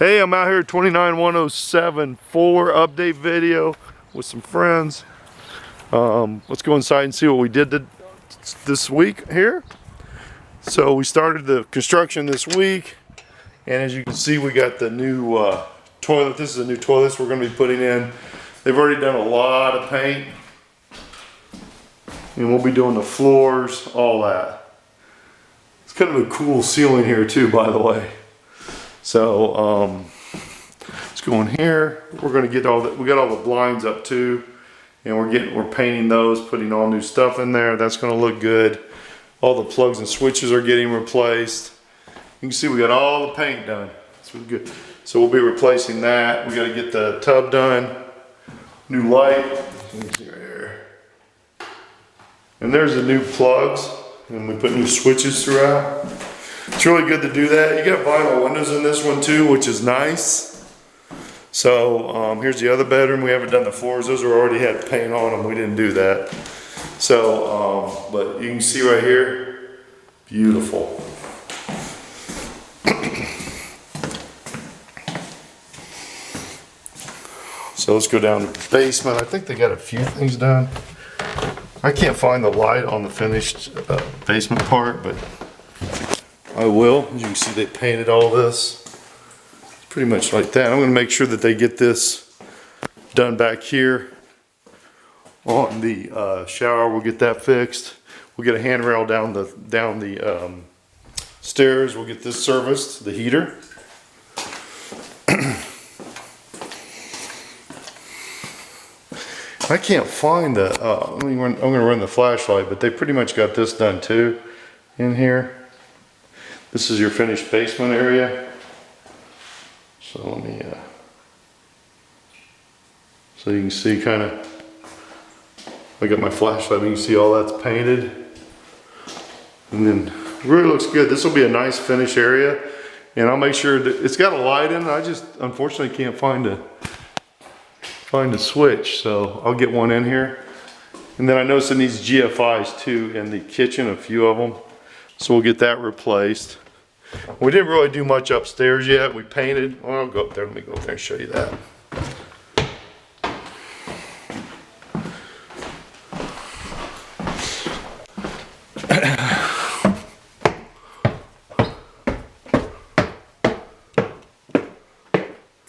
Hey, I'm out here at 29107 Fuller update video with some friends. Let's go inside and see what we did this week here. So we started the construction this week, and as you can see, we got the new toilet. This is the new toilets we're going to be putting in. They've already done a lot of paint, and we'll be doing the floors, all that. It's kind of a cool ceiling here too, by the way. So let's go in here. We're going to get we got all the blinds up too, and we're painting those, putting all new stuff in there. That's going to look good. All the plugs and switches are getting replaced. You can see we got all the paint done. That's really good. So we'll be replacing that. We got to get the tub done. New light. You can see right here. And there's the new plugs, and we put new switches throughout. It's really good to do that. You got vinyl windows in this one too, which is nice. So here's the other bedroom. We haven't done the floors. Those already had paint on them. We didn't do that. So, but you can see right here, beautiful. So let's go down to the basement. I think they got a few things done. I can't find the light on the finished basement part, but I will. As you can see, they painted all this. It's pretty much like that. I'm going to make sure that they get this done back here on the shower. We'll get that fixed. We'll get a handrail down the stairs. We'll get this serviced, the heater. I can't find the. I'm going to run the flashlight, but they pretty much got this done too in here. This is your finished basement area. So let me, so you can see kind of, I got my flashlight, you can see all that's painted. And then it really looks good. This will be a nice finish area. And I'll make sure that it's got a light in it. I just unfortunately can't find a switch. So I'll get one in here. And then I noticed it needs GFIs too in the kitchen, a few of them. So we'll get that replaced. We didn't really do much upstairs yet. We painted. Well, I'll go up there. Let me go up there and show you that.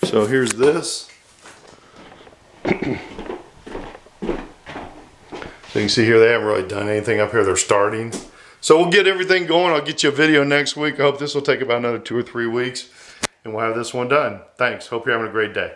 So here's this. So you can see here they haven't really done anything up here. They're starting. So we'll get everything going. I'll get you a video next week. I hope this will take about another 2 or 3 weeks, and we'll have this one done. Thanks. Hope you're having a great day.